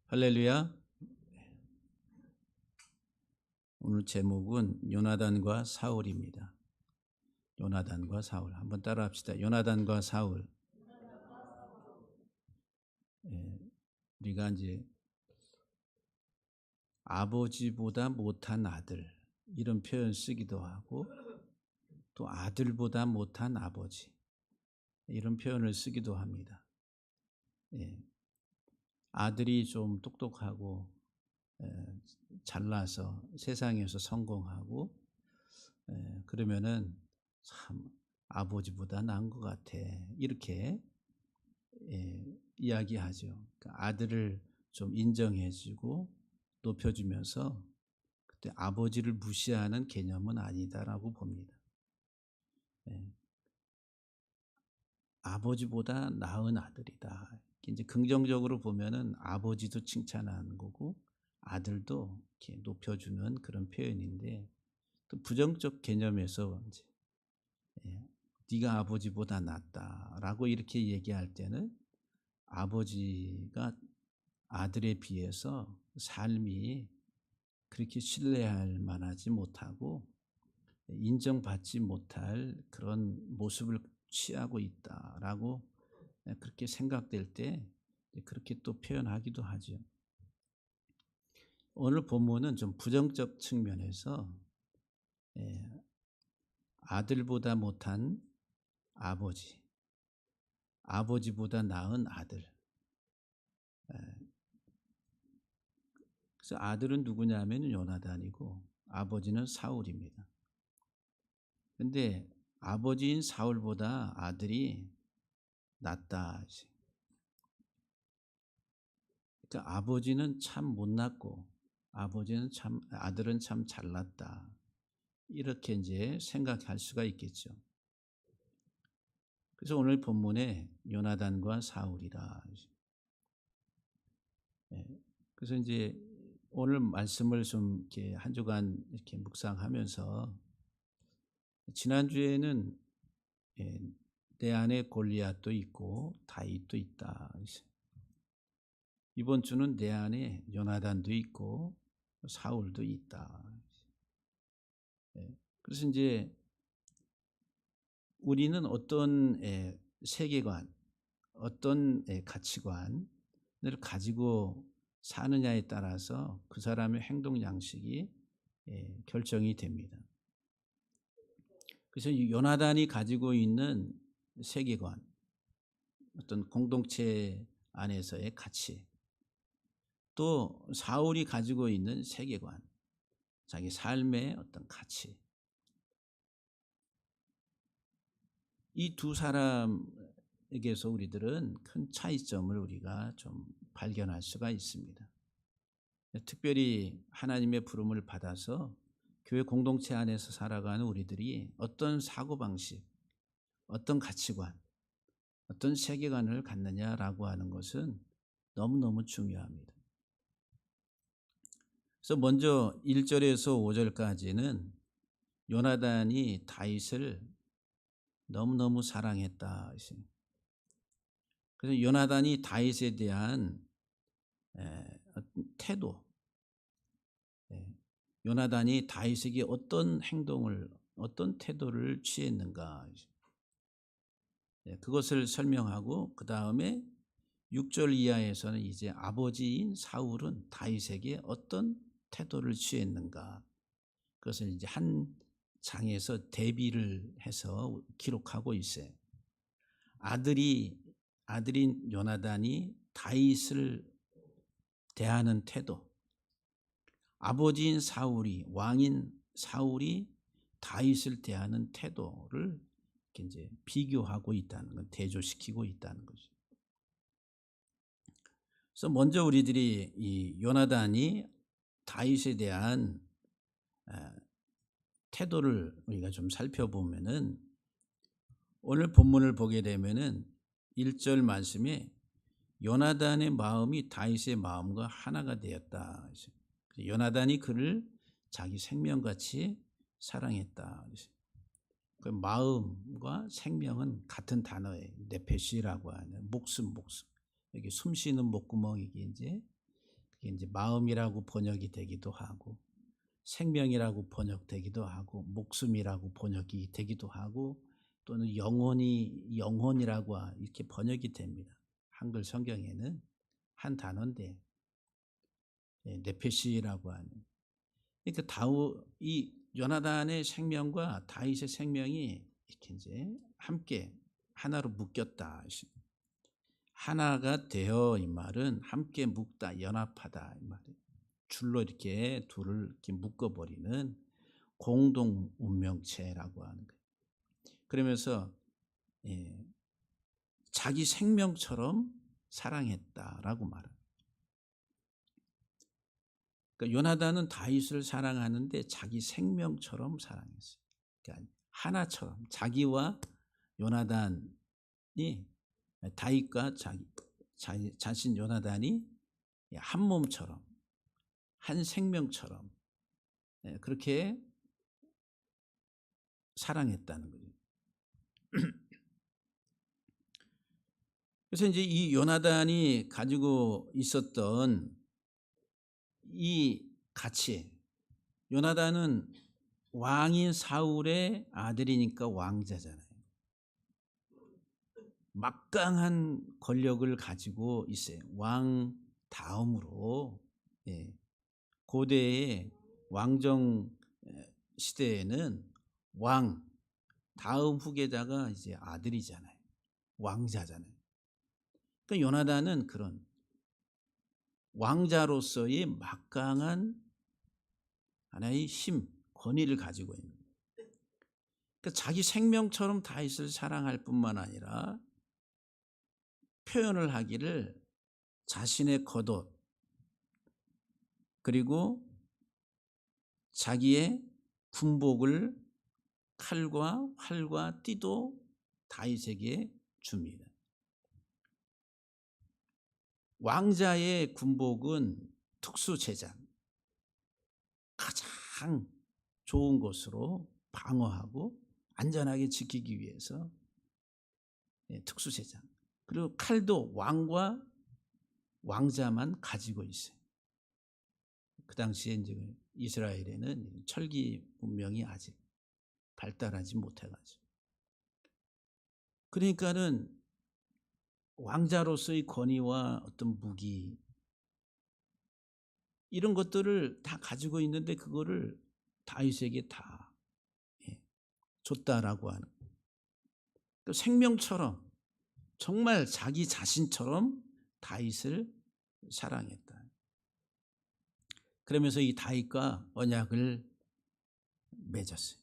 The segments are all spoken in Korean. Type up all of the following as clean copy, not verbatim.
할렐루야. 오늘 제목은 요나단과 사울입니다. 요나단과 사울. 한번 따라합시다. 요나단과 사울. 예, 우리가 이제 아버지보다 못한 아들 이런 표현 쓰기도 하고 또 아들보다 못한 아버지 이런 표현을 쓰기도 합니다. 예, 아들이 좀 똑똑하고 잘나서 세상에서 성공하고 그러면은 참 아버지보다 나은 것 같아 이렇게 이야기하죠. 그러니까 아들을 좀 인정해주고 높여주면서 그때 아버지를 무시하는 개념은 아니다라고 봅니다. 아버지보다 나은 아들이다. 이제 긍정적으로 보면은 아버지도 칭찬하는 거고 아들도 이렇게 높여주는 그런 표현인데 또 부정적 개념에서 이제 네가 아버지보다 낫다라고 이렇게 얘기할 때는 아버지가 아들에 비해서 삶이 그렇게 신뢰할 만하지 못하고 인정받지 못할 그런 모습을 취하고 있다라고 그렇게 생각될 때 그렇게 또 표현하기도 하죠. 오늘 본문은 좀 부정적 측면에서 아들보다 못한 아버지, 아버지보다 나은 아들. 그래서 아들은 누구냐면 요나단이고 아버지는 사울입니다. 근데 아버지인 사울보다 아들이 낫다. 그러니까 아버지는 참 못났고 아들은 참 잘났다. 이렇게 이제 생각할 수가 있겠죠. 그래서 오늘 본문에 요나단과 사울이라. 그래서 이제 오늘 말씀을 좀 이렇게 한 주간 이렇게 묵상하면서 지난주에는 내 안에 골리앗도 있고 다윗도 있다. 이번 주는 내 안에 요나단도 있고 사울도 있다. 그래서 이제 우리는 어떤 세계관, 어떤 가치관을 가지고 사느냐에 따라서 그 사람의 행동 양식이 결정이 됩니다. 그래서 요나단이 가지고 있는 세계관, 어떤 공동체 안에서의 가치, 또 사울이 가지고 있는 세계관, 자기 삶의 어떤 가치, 이 두 사람에게서 우리들은 큰 차이점을 우리가 좀 발견할 수가 있습니다. 특별히 하나님의 부름을 받아서 교회 공동체 안에서 살아가는 우리들이 어떤 사고방식, 어떤 가치관, 어떤 세계관을 갖느냐라고 하는 것은 너무너무 중요합니다. 그래서 먼저 1절에서 5절까지는 요나단이 다윗을 너무너무 사랑했다. 그래서 요나단이 다윗에 대한 태도, 요나단이 다윗에게 어떤 태도를 취했는가, 그것을 설명하고 그 다음에 6절 이하에서는 이제 아버지인 사울은 다윗에게 어떤 태도를 취했는가, 그것을 이제 한 장에서 대비를 해서 기록하고 있어요. 아들인 요나단이 다윗을 대하는 태도, 아버지인 왕인 사울이 다윗을 대하는 태도를 이제 비교하고 있다는 건, 대조시키고 있다는 거죠. 그래서 먼저 우리들이 이 요나단이 다윗에 대한 태도를 우리가 좀 살펴보면은, 오늘 본문을 보게 되면은 1절 말씀에 요나단의 마음이 다윗의 마음과 하나가 되었다. 요나단이 그를 자기 생명같이 사랑했다. 그 마음과 생명은 같은 단어예요. 네페시라고 하는 목숨. 여기 숨 쉬는 목구멍 그게 이제 마음이라고 번역이 되기도 하고 생명이라고 번역되기도 하고 목숨이라고 번역이 되기도 하고 또는 영혼이라고 이렇게 번역이 됩니다. 한글 성경에는 한 단어인데 네페시라고 하는. 그러니까 이 요나단의 생명과 다윗의 생명이 이렇게 이제 함께 하나로 묶였다. 하나가 되어 이 말은 함께 묶다, 연합하다 이 말이에요. 줄로 이렇게 둘을 이렇게 묶어버리는 공동 운명체라고 하는 거예요. 그러면서 자기 생명처럼 사랑했다라고 말합니다. 그러니까 요나단은 다윗을 사랑하는데 자기 생명처럼 사랑했어요. 그러니까 하나처럼 자기와 요나단이 다윗과 자신 요나단이 한 몸처럼 한 생명처럼 그렇게 사랑했다는 거죠. 그래서 이제 이 요나단이 가지고 있었던 이 가치, 요나단은 왕인 사울의 아들이니까 왕자잖아요. 막강한 권력을 가지고 있어요. 왕 다음으로 고대의 왕정 시대에는 왕 다음 후계자가 이제 아들이잖아요. 왕자잖아요. 그러니까 요나단은 그런 왕자로서의 막강한 하나의 힘, 권위를 가지고 있는 거예요. 그러니까 자기 생명처럼 다윗을 사랑할 뿐만 아니라 표현을 하기를 자신의 겉옷 그리고 자기의 군복을 칼과 활과 띠도 다윗에게 줍니다. 왕자의 군복은 특수 제장, 가장 좋은 곳으로 방어하고 안전하게 지키기 위해서 특수 제장. 그리고 칼도 왕과 왕자만 가지고 있어요. 그 당시에 이제 이스라엘에는 철기 문명이 아직 발달하지 못해가지고. 그러니까는 왕자로서의 권위와 어떤 무기 이런 것들을 다 가지고 있는데 그거를 다윗에게 다 줬다라고 하는 그 생명처럼 정말 자기 자신처럼 다윗을 사랑했다. 그러면서 이 다윗과 언약을 맺었어요.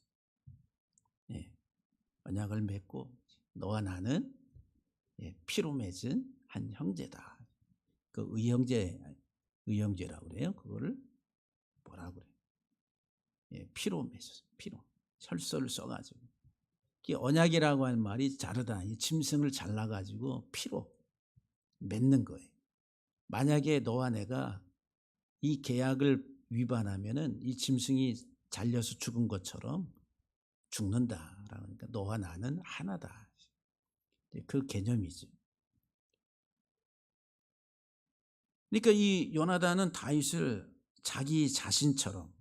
언약을 맺고 너와 나는 피로 맺은 한 형제다. 그 의형제라고 그래요. 그거를 뭐라고 그래요? 피로 맺었어요. 피로. 혈서를 써가지고. 이 언약이라고 하는 말이 자르다. 이 짐승을 잘라가지고 피로 맺는 거예요. 만약에 너와 내가 이 계약을 위반하면은 이 짐승이 잘려서 죽은 것처럼 죽는다. 그러니까 너와 나는 하나다. 그 개념이죠. 그러니까 이 요나단은 다윗을 자기 자신처럼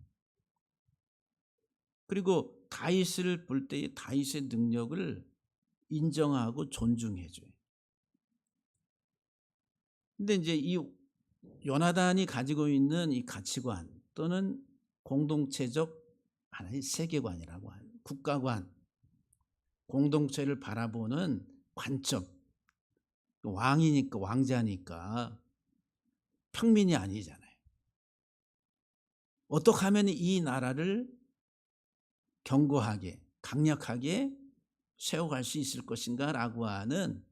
그리고 다윗을 볼 때의 다윗의 능력을 인정하고 존중해줘요. 근데 이제 이 요나단이 가지고 있는 이 가치관 또는 공동체적 하나의 세계관이라고 하는 국가관, 공동체를 바라보는 관점, 왕이니까 왕자니까 평민이 아니잖아요. 어떻게 하면 이 나라를 견고하게 강력하게 세워갈 수 있을 것인가 라고 하는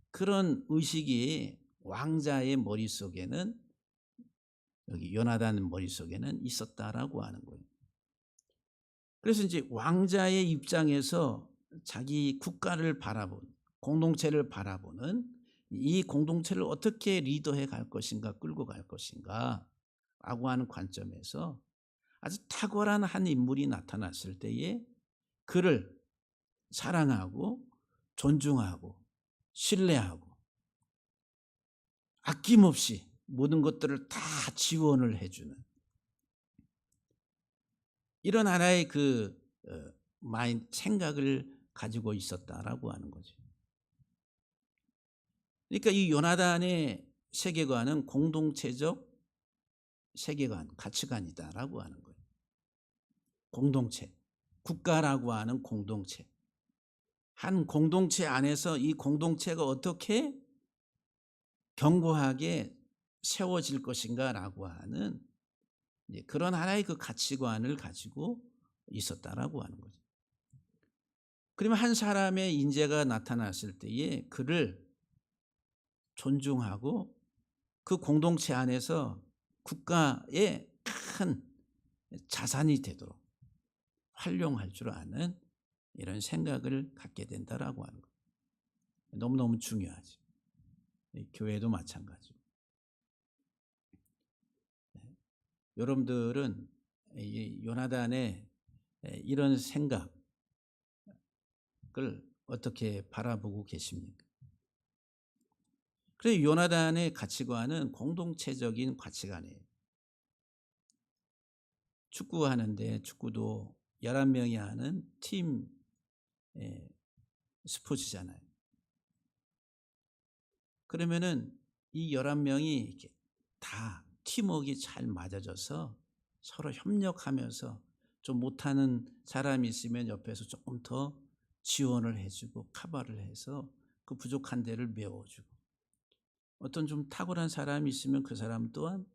그런 의식이 왕자의 머릿속에는 여기 요나단 머릿속에는 있었다라고 하는 거예요. 그래서 이제 왕자의 입장에서 자기 국가를 바라본 공동체를 바라보는 이 공동체를 어떻게 리더해 갈 것인가 끌고 갈 것인가 라고 하는 관점에서 아주 탁월한 한 인물이 나타났을 때에 그를 사랑하고 존중하고 신뢰하고 아낌없이 모든 것들을 다 지원을 해주는 이런 하나의 생각을 가지고 있었다라고 하는 거죠. 그러니까 이 요나단의 세계관은 공동체적 세계관, 가치관이다라고 하는 거예요. 공동체, 국가라고 하는 공동체. 한 공동체 안에서 이 공동체가 어떻게 견고하게 세워질 것인가라고 하는 그런 하나의 그 가치관을 가지고 있었다라고 하는 거죠. 그러면 한 사람의 인재가 나타났을 때에 그를 존중하고 그 공동체 안에서 국가의 큰 자산이 되도록 활용할 줄 아는 이런 생각을 갖게 된다라고 하는 거예요. 너무너무 중요하죠. 교회도 마찬가지고. 여러분들은 이 요나단의 이런 생각을 어떻게 바라보고 계십니까? 그래서 요나단의 가치관은 공동체적인 가치관이에요. 축구하는데 축구도 11명이 하는 팀 스포츠잖아요. 그러면은 이 11명이 이렇게 다 팀워크가 잘 맞아져서 서로 협력하면서 좀 못하는 사람이 있으면 옆에서 조금 더 지원을 해주고 커버를 해서 그 부족한 데를 메워주고, 어떤 좀 탁월한 사람이 있으면 그 사람 또한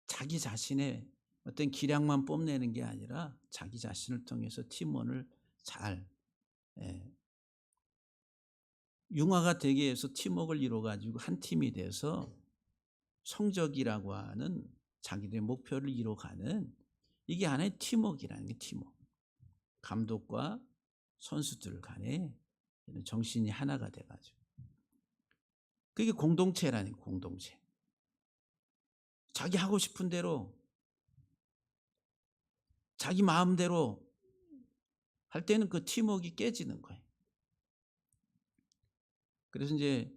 자기 자신의 어떤 기량만 뽐내는 게 아니라 자기 자신을 통해서 팀원을 잘 융화가 되게 해서 팀워크를 이루어 가지고 한 팀이 돼서 성적이라고 하는 자기들의 목표를 이루어가는, 이게 하나의 팀워크라는 게 팀워크. 감독과 선수들 간에 정신이 하나가 돼가지고 그게 공동체라는 공동체. 자기 하고 싶은 대로 자기 마음대로 할 때는 그 팀워크가 깨지는 거예요. 그래서 이제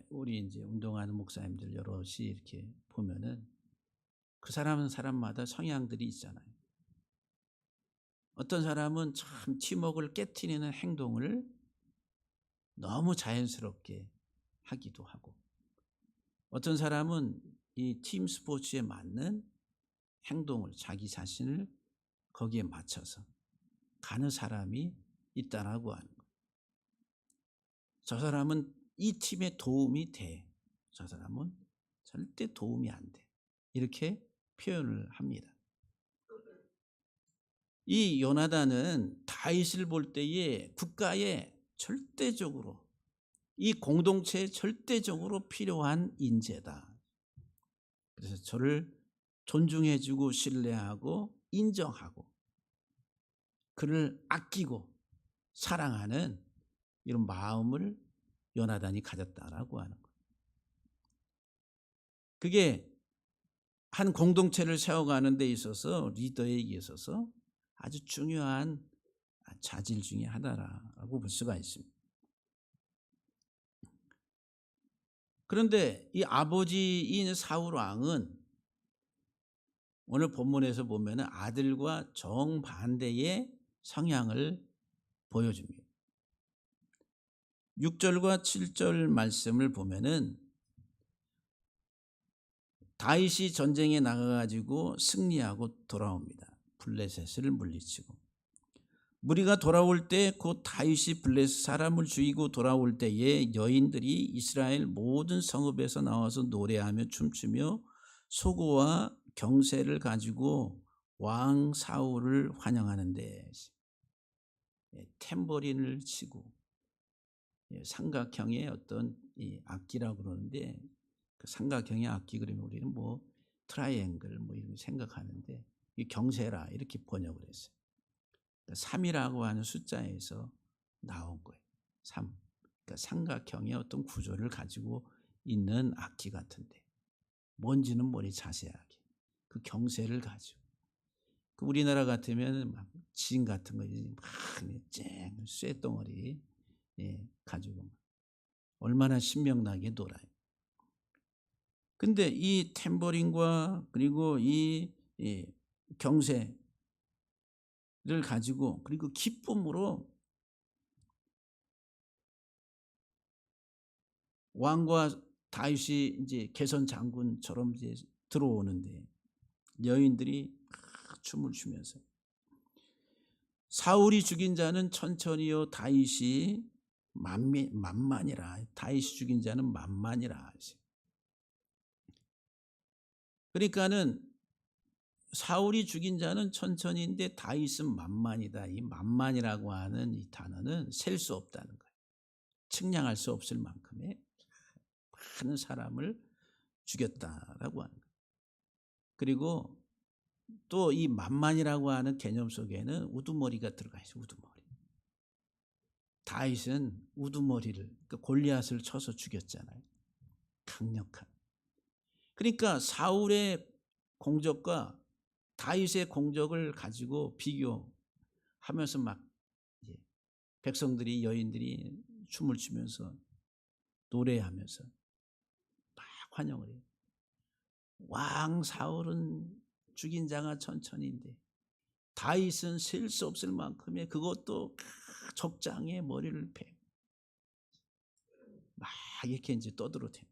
우리 이제 운동하는 목사님들 여럿이 이렇게 보면은 그 사람은 사람마다 성향들이 있잖아요. 어떤 사람은 참 팀워크를 깨트리는 행동을 너무 자연스럽게 하기도 하고, 어떤 사람은 이 팀 스포츠에 맞는 행동을, 자기 자신을 거기에 맞춰서 가는 사람이 있다라고 하는 거예요. 저 사람은 이 팀에 도움이 돼, 저 사람은 절대 도움이 안 돼, 이렇게 표현을 합니다. 이 요나단은 다윗을 볼 때에 국가에 절대적으로, 이 공동체에 절대적으로 필요한 인재다. 그래서 저를 존중해주고 신뢰하고 인정하고 그를 아끼고 사랑하는 이런 마음을 요나단이 가졌다라고 하는 거예요. 그게 한 공동체를 세워가는 데 있어서, 리더에게 있어서 아주 중요한 자질 중에 하나라고 볼 수가 있습니다. 그런데 이 아버지인 사울 왕은 오늘 본문에서 보면 아들과 정반대의 성향을 보여줍니다. 6절과 7절 말씀을 보면은 다윗이 전쟁에 나가가지고 승리하고 돌아옵니다. 블레셋을 물리치고. 무리가 돌아올 때 곧 다윗이 블레셋 사람을 죽이고 돌아올 때에 여인들이 이스라엘 모든 성읍에서 나와서 노래하며 춤추며 소고와 경새를 가지고 왕 사울을 환영하는데 탬버린을 치고, 삼각형의 어떤 이 악기라고 그러는데, 그 삼각형의 악기 그러면 우리는 뭐 트라이앵글 뭐 이런 거 생각하는데 이 경세라 이렇게 번역을 했어요. 그러니까 3이라고 하는 숫자에서 나온 거예요. 3. 그러니까 삼각형의 어떤 구조를 가지고 있는 악기 같은데 뭔지는 모르 자세하게 그 경세를 가지고, 그 우리나라 같으면 막 진 같은 거 막쨍 쇠덩어리 가지고 얼마나 신명나게 놀아요. 근데 이 탬버린과 그리고 이 경세를 가지고 그리고 기쁨으로 왕과 다윗이 이제 개선 장군처럼 이제 들어오는데 여인들이 막 춤을 추면서 사울이 죽인 자는 천천히요 다윗이 만만이라. 다윗이 죽인 자는 만만이라. 그러니까는 사울이 죽인 자는 천천히인데 다윗은 만만이다. 이 만만이라고 하는 이 단어는 셀 수 없다는 거예요. 측량할 수 없을 만큼의 많은 사람을 죽였다라고 하는 거예요. 그리고 또 이 만만이라고 하는 개념 속에는 우두머리가 들어가 있어요. 우두머리. 다윗은 우두머리를 그러니까 골리앗을 쳐서 죽였잖아요. 강력한. 그러니까 사울의 공적과 다윗의 공적을 가지고 비교하면서 막 이제 백성들이 여인들이 춤을 추면서 노래하면서 막 환영을 해요. 왕 사울은 죽인 자가 천천히인데 다윗은 셀 수 없을 만큼의 그것도 적장에 머리를 패 막 이렇게 이제 떠들어대는.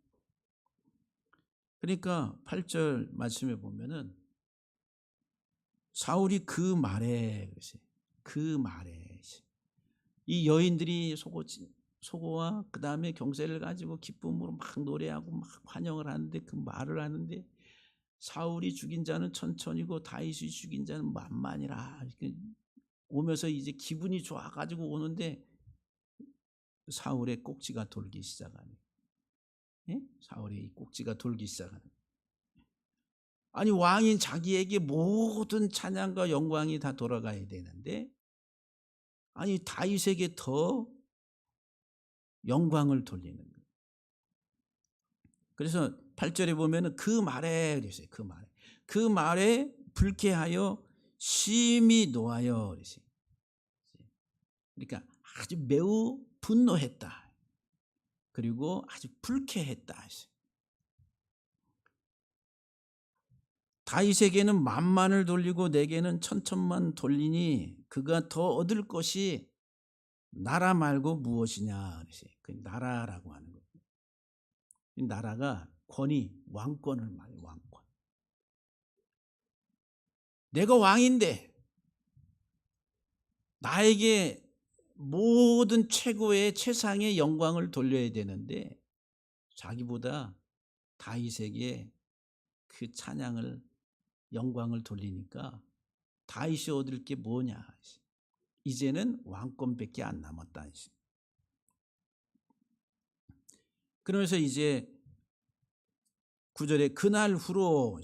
그러니까 8절 말씀에 보면은 사울이 그 말에 이 여인들이 소고와 그 다음에 경세를 가지고 기쁨으로 막 노래하고 막 환영을 하는데 그 말을 하는데 사울이 죽인 자는 천천히고 다윗이 죽인 자는 만만이라. 오면서 이제 기분이 좋아가지고 오는데 사울의 꼭지가 돌기 시작하네. 예? 사울의 꼭지가 돌기 시작하네. 아니 왕인 자기에게 모든 찬양과 영광이 다 돌아가야 되는데 아니 다윗에게 더 영광을 돌리는 거예요. 그래서 8절에 보면은 그 말에 그랬어요. 그 말에 불쾌하여 심히 노하여 그랬어요. 그러니까 아주 매우 분노했다. 그리고 아주 불쾌했다. 다윗에게는 만만을 돌리고 내게는 천천만 돌리니 그가 더 얻을 것이 나라 말고 무엇이냐. 그랬어요. 그 나라라고 하는 거예요. 이 나라가 권위, 왕권을 말해요. 왕권. 내가 왕인데 나에게 모든 최고의 최상의 영광을 돌려야 되는데 자기보다 다윗에게 그 찬양을 영광을 돌리니까 다윗이 얻을 게 뭐냐. 이제는 왕권밖에 안 남았다. 그러면서 이제 9절에 그날 후로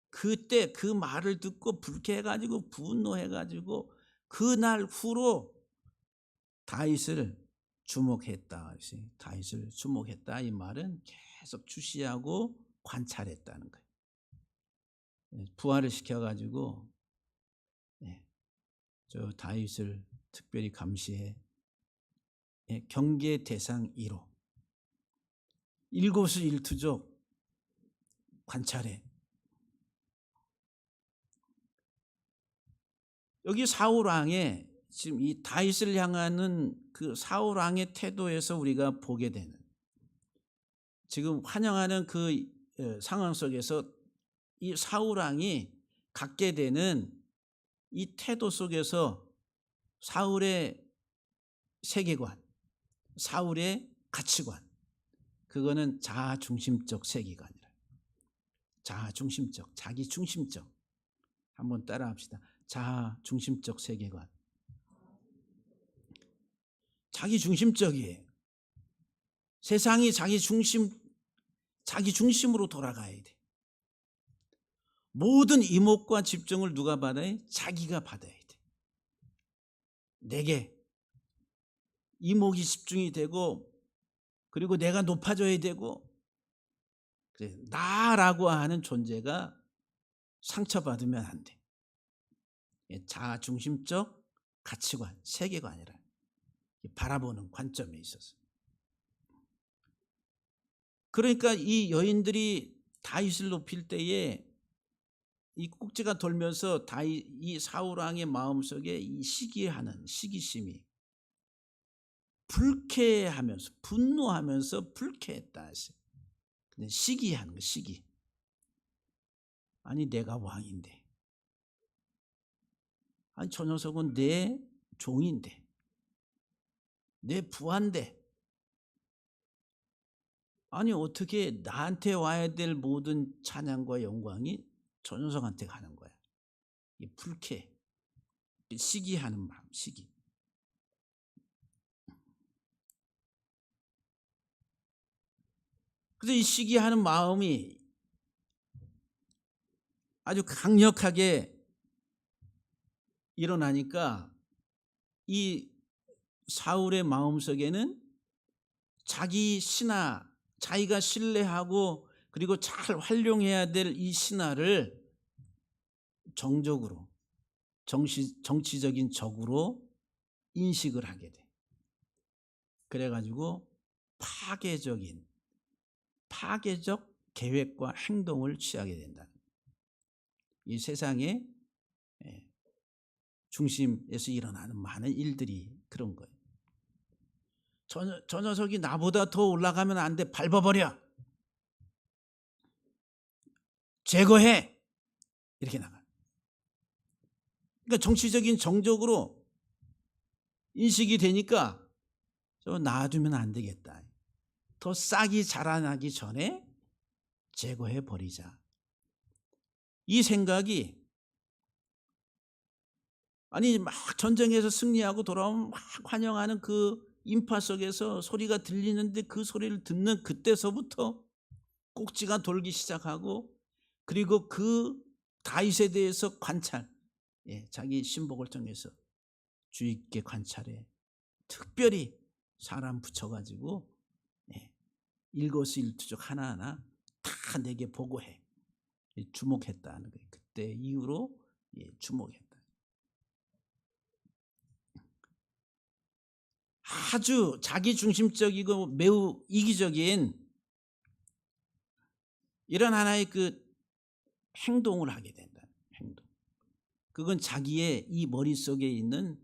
그때 그 말을 듣고 불쾌해가지고 분노해가지고 그날 후로 다윗을 주목했다. 다윗을 주목했다. 이 말은 계속 주시하고 관찰했다는 거예요. 부활을 시켜가지고 저 다윗을 특별히 감시해 경계 대상 1호 일곱수 일투족 관찰해. 여기 사울왕의 지금 이 다윗을 향하는 그 사울왕의 태도에서 우리가 보게 되는 지금 환영하는 그 상황 속에서 이 사울왕이 갖게 되는 이 태도 속에서 사울의 세계관, 사울의 가치관, 그거는 자아중심적 세계관이라. 자아중심적, 자기중심적. 한번 따라합시다. 자아중심적 세계관. 자기중심적이에요. 세상이 자기 중심으로 돌아가야 돼. 모든 이목과 집중을 누가 받아야 돼? 자기가 받아야 돼. 내게 이목이 집중이 되고 그리고 내가 높아져야 되고 나라고 하는 존재가 상처받으면 안 돼. 자아중심적 가치관, 세계관이라 바라보는 관점에 있어서. 그러니까 이 여인들이 다윗을 높일 때에 이 꼭지가 돌면서 이 사울 왕의 마음속에 이 시기하는 시기심이 불쾌하면서 분노하면서 불쾌했다. 근데 시기하는 거, 시기. 아니 내가 왕인데, 아니 저 녀석은 내 종인데, 내 부하인데, 아니 어떻게 나한테 와야 될 모든 찬양과 영광이 저 녀석한테 가는 거야. 이 불쾌, 시기하는 마음, 시기. 그래서 이 시기하는 마음이 아주 강력하게 일어나니까 이 사울의 마음속에는 자기 신하, 자기가 신뢰하고 그리고 잘 활용해야 될 이 신하를 정적으로, 정치적인 적으로 인식을 하게 돼. 그래가지고 파괴적 계획과 행동을 취하게 된다. 이 세상의 중심에서 일어나는 많은 일들이 그런 거예요. 저 녀석이 나보다 더 올라가면 안 돼. 밟아버려. 제거해. 이렇게 나가. 그러니까 정치적인 정적으로 인식이 되니까 저 놔두면 안 되겠다. 더 싹이 자라나기 전에 제거해 버리자. 이 생각이, 아니 막 전쟁에서 승리하고 돌아오면 막 환영하는 그 인파 속에서 소리가 들리는데 그 소리를 듣는 그때서부터 꼭지가 돌기 시작하고, 그리고 그 다윗에 대해서 관찰, 자기 신복을 통해서 주의 있게 관찰해 특별히 사람 붙여가지고 일거수일투족 하나하나 다 내게 보고해. 주목했다는 거예요. 그때 이후로 주목했다. 아주 자기중심적이고 매우 이기적인 이런 하나의 그 행동을 하게 된다. 행동. 그건 자기의 이 머릿속에 있는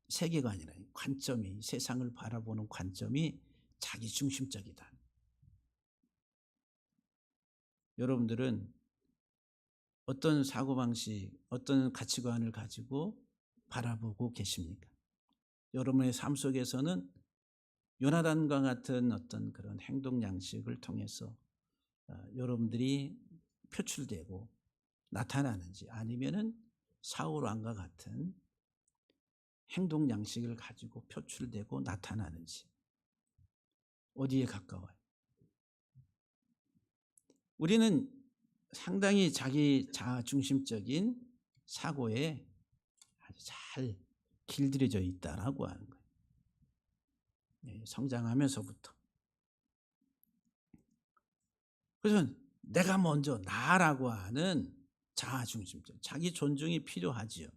세계관이라, 관점이, 세상을 바라보는 관점이 자기중심적이다. 여러분들은 어떤 사고방식, 어떤 가치관을 가지고 바라보고 계십니까? 여러분의 삶 속에서는 요나단과 같은 어떤 그런 행동 양식을 통해서 여러분들이 표출되고 나타나는지, 아니면은 사울 왕과 같은 행동 양식을 가지고 표출되고 나타나는지, 어디에 가까워요? 우리는 상당히 자기 자중심적인 사고에 아주 잘 길들여져 있다라고 하는 거예요. 성장하면서부터. 그래서 내가 먼저, 나라고 하는 자아중심적, 자기 존중이 필요하지요.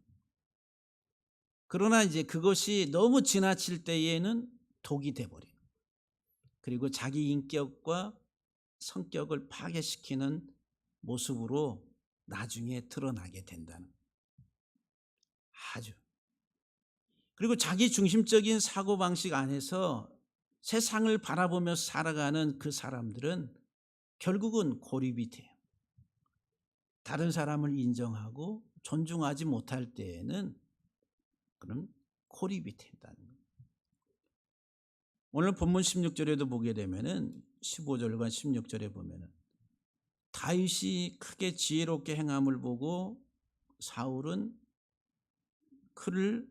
그러나 이제 그것이 너무 지나칠 때에는 독이 돼버려요. 그리고 자기 인격과 성격을 파괴시키는 모습으로 나중에 드러나게 된다는 거예요. 아주. 그리고 자기 중심적인 사고방식 안에서 세상을 바라보면서 살아가는 그 사람들은 결국은 고립이 돼요. 다른 사람을 인정하고 존중하지 못할 때에는 그런 고립이 된다는 거예요. 오늘 본문 16절에도 보게 되면은 15절과 16절에 보면은 다윗이 크게 지혜롭게 행함을 보고 사울은 그를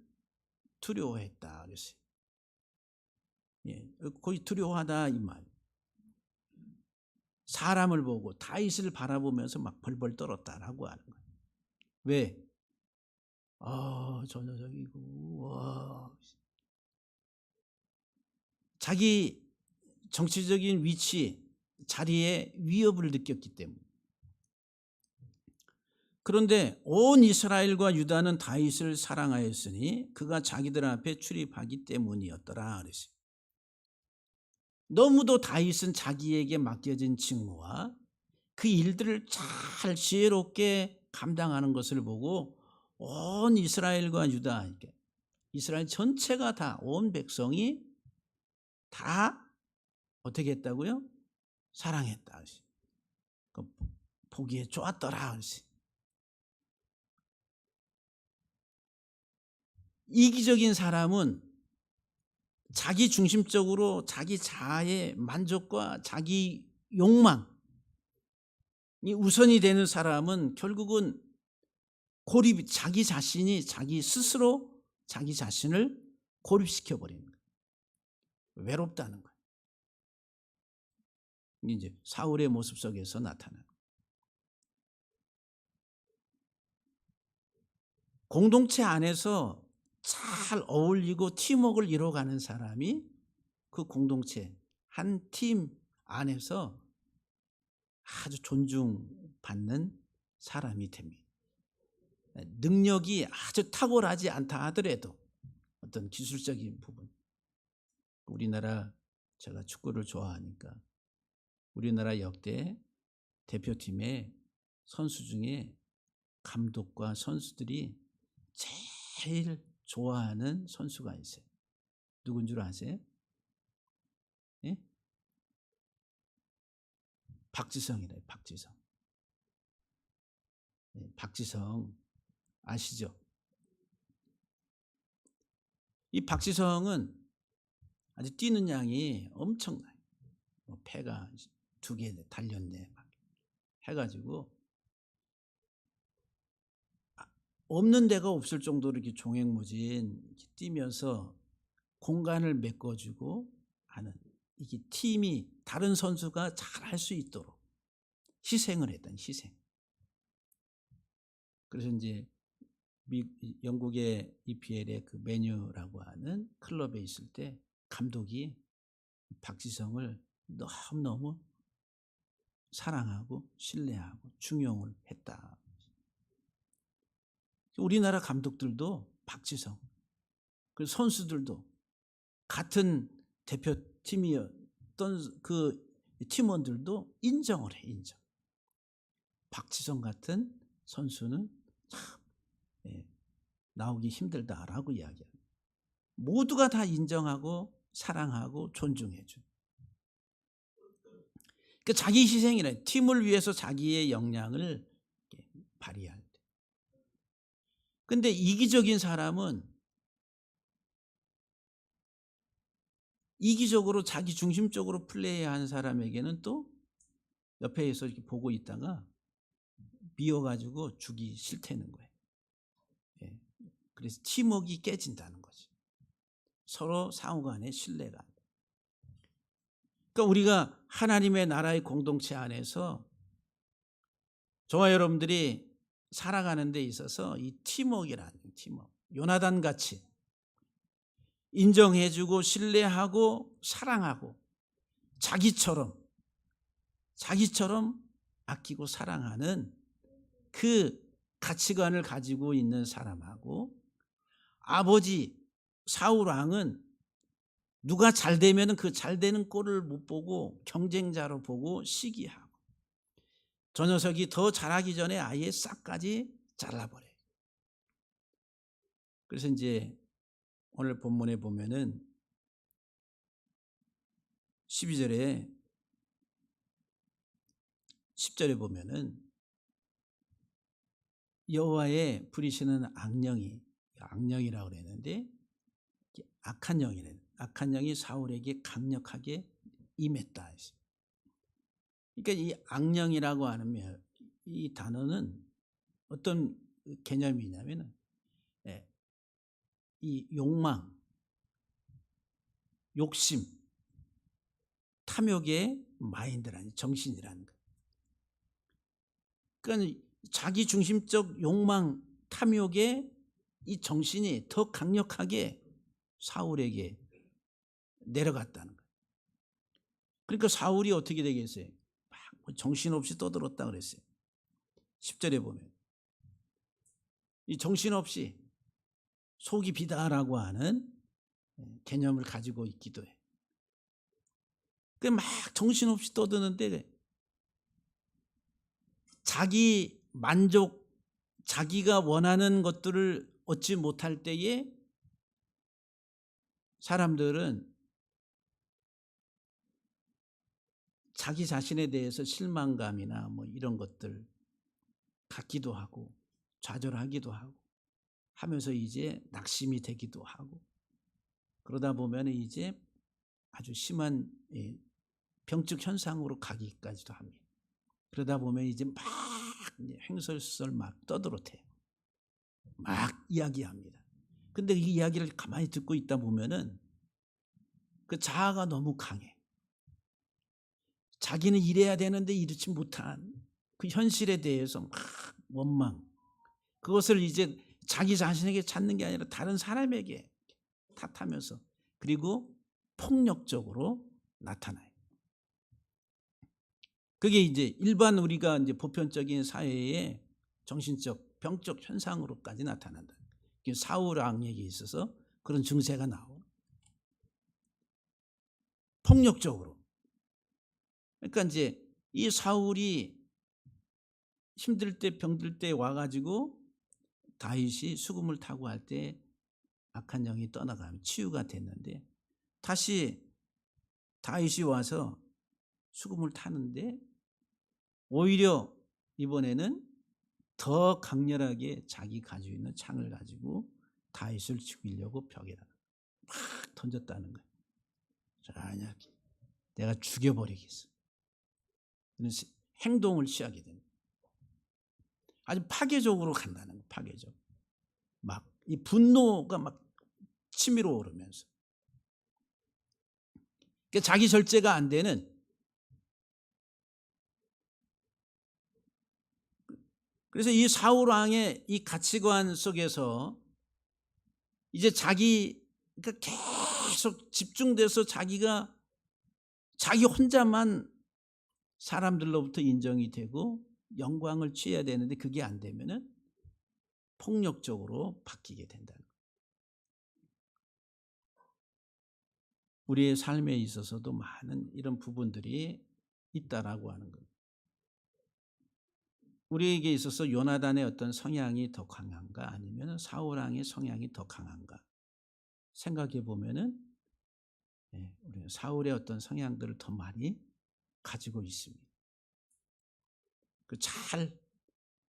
두려워했다 그랬어요. 거의 두려워하다 이 말. 사람을 보고 다윗을 바라보면서 막 벌벌 떨었다라고 하는 거예요. 왜? 저 녀석이고, 와. 자기 정치적인 위치, 자리에 위협을 느꼈기 때문에. 그런데 온 이스라엘과 유다는 다윗을 사랑하였으니 그가 자기들 앞에 출입하기 때문이었더라 그랬어요. 너무도 다윗은 자기에게 맡겨진 직무와 그 일들을 잘 지혜롭게 감당하는 것을 보고 온 이스라엘과 유다, 이렇게 이스라엘 전체가 다, 온 백성이 다 어떻게 했다고요? 사랑했다. 보기에 좋았더라. 이기적인 사람은 자기 중심적으로 자기 자아의 만족과 자기 욕망이 우선이 되는 사람은 결국은 고립, 자기 자신이 자기 스스로 자기 자신을 고립시켜 버리는 거예요. 외롭다는 거예요. 이게 이제 사울의 모습 속에서 나타나는 거예요. 공동체 안에서 잘 어울리고 팀워크를 이뤄가는 사람이 그 공동체 한 팀 안에서 아주 존중받는 사람이 됩니다. 능력이 아주 탁월하지 않다 하더라도 어떤 기술적인 부분, 우리나라, 제가 축구를 좋아하니까 우리나라 역대 대표팀의 선수 중에 감독과 선수들이 제일 좋아하는 선수가 있어요. 누군 줄 아세요? 예? 박지성이래요. 박지성. 네, 박지성 아시죠? 이 박지성은 아주 뛰는 양이 엄청나요. 폐가 2개 달렸네 막 해가지고 없는 데가 없을 정도로 이렇게 종횡무진 이렇게 뛰면서 공간을 메꿔주고 하는, 이게 팀이 다른 선수가 잘 할 수 있도록 희생을 했던 희생. 그래서 이제 영국의 EPL의 그 메뉴라고 하는 클럽에 있을 때 감독이 박지성을 너무너무 사랑하고 신뢰하고 중용을 했다. 우리나라 감독들도 박지성, 그 선수들도 같은 대표팀이었던 그 팀원들도 인정을 해. 인정. 박지성 같은 선수는 참 나오기 힘들다라고 이야기합니다. 모두가 다 인정하고 사랑하고 존중해 줘. 그러니까 자기 희생이라, 팀을 위해서 자기의 역량을 발휘할 때. 근데 이기적인 사람은 이기적으로 자기 중심적으로 플레이하는 사람에게는 또 옆에서 이렇게 보고 있다가 미워가지고 주기 싫다는 거예요. 예. 그래서 팀워크가 깨진다는 거지. 서로 상호간의 신뢰가. 그러니까 우리가 하나님의 나라의 공동체 안에서 저와 여러분들이 살아가는 데 있어서 이 팀워크라는, 팀워크, 요나단 같이 인정해주고 신뢰하고 사랑하고 자기처럼 아끼고 사랑하는 그 가치관을 가지고 있는 사람하고, 아버지 사울 왕은 누가 잘 되면 그 잘 되는 꼴을 못 보고 경쟁자로 보고 시기하고, 저 녀석이 더 잘하기 전에 아예 싹까지 잘라버려요. 그래서 이제 오늘 본문에 보면은 12절에 10절에 보면은 여호와의 부리시는 악령이라고 그랬는데, 악한 영이래. 악한 영이 사울에게 강력하게 임했다. 그러니까 이 악령이라고 하면 이 단어는 어떤 개념이냐면은 이 욕망, 욕심, 탐욕의 마인드라는, 정신이라는 거. 그러니까 자기 중심적 욕망, 탐욕의 이 정신이 더 강력하게 사울에게 내려갔다는 거예요. 그러니까 사울이 어떻게 되겠어요? 막 정신없이 떠들었다 그랬어요. 10절에 보면 이 정신없이 속이 비다라고 하는 개념을 가지고 있기도 해. 그 막 정신없이 떠드는데 자기 만족, 자기가 원하는 것들을 얻지 못할 때에 사람들은 자기 자신에 대해서 실망감이나 뭐 이런 것들 갖기도 하고 좌절하기도 하고 하면서 이제 낙심이 되기도 하고, 그러다 보면 이제 아주 심한 병적 현상으로 가기까지도 합니다. 그러다 보면 이제 막 횡설수설 막 떠들어대요. 막 이야기합니다. 근데 이 이야기를 가만히 듣고 있다 보면은 그 자아가 너무 강해. 자기는 이래야 되는데 이렇지 못한 그 현실에 대해서 막 원망, 그것을 이제 자기 자신에게 찾는 게 아니라 다른 사람에게 탓하면서, 그리고 폭력적으로 나타나요. 그게 이제 일반 우리가 이제 보편적인 사회의 정신적 병적 현상으로까지 나타난다. 사울 왕에게 있어서 그런 증세가 나오. 폭력적으로. 그러니까 이제 이 사울이 힘들 때 병들 때 와가지고 다윗이 수금을 타고 할 때 악한 영이 떠나가면 치유가 됐는데, 다시 다윗이 와서 수금을 타는데 오히려 이번에는 더 강렬하게 자기 가지고 있는 창을 가지고 다윗을 죽이려고 벽에다가 막 던졌다는 거예요. 자, 내가 죽여버리겠어. 그런 행동을 취하게 됩니다. 아주 파괴적으로 간다는 거예요. 파괴적. 막 이 분노가 막 치밀어 오르면서. 그러니까 자기 절제가 안 되는, 그래서 이 사울 왕의 이 가치관 속에서 이제 자기, 그러니까 계속 집중돼서 자기가 자기 혼자만 사람들로부터 인정이 되고 영광을 취해야 되는데 그게 안 되면은 폭력적으로 바뀌게 된다는 거예요. 우리의 삶에 있어서도 많은 이런 부분들이 있다라고 하는 거예요. 우리에게 있어서 요나단의 어떤 성향이 더 강한가 아니면 사울 왕의 성향이 더 강한가 생각해 보면은 우리는 사울의 어떤 성향들을 더 많이 가지고 있습니다. 그 잘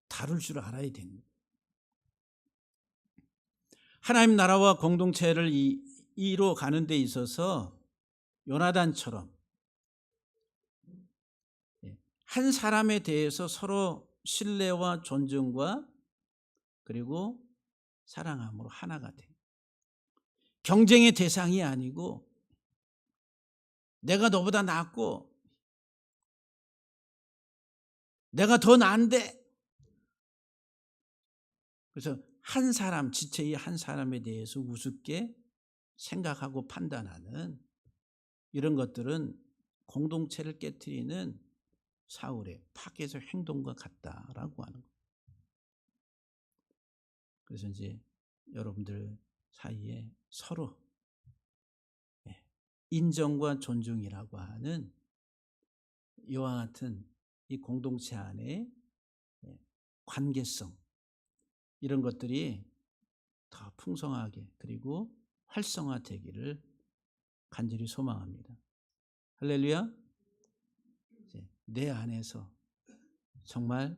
다룰 줄 알아야 됩니다. 하나님 나라와 공동체를 이루어 가는 데 있어서 요나단처럼 한 사람에 대해서 서로 신뢰와 존중과 그리고 사랑함으로 하나가 돼. 경쟁의 대상이 아니고 내가 너보다 낫고 내가 더 나은데, 그래서 한 사람, 지체의 한 사람에 대해서 우습게 생각하고 판단하는 이런 것들은 공동체를 깨트리는 사울의 파괴적 행동과 같다라고 하는 거예요. 그래서 이제 여러분들 사이에 서로 인정과 존중이라고 하는 이와 같은 이 공동체 안에 관계성, 이런 것들이 더 풍성하게 그리고 활성화되기를 간절히 소망합니다. 할렐루야. 내 안에서 정말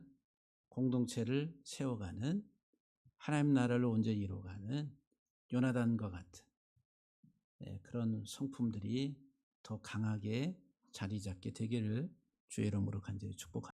공동체를 세워가는, 하나님 나라를 온전히 이루어가는 요나단과 같은 그런 성품들이 더 강하게 자리 잡게 되기를 주의 이름으로 간절히 축복합니다.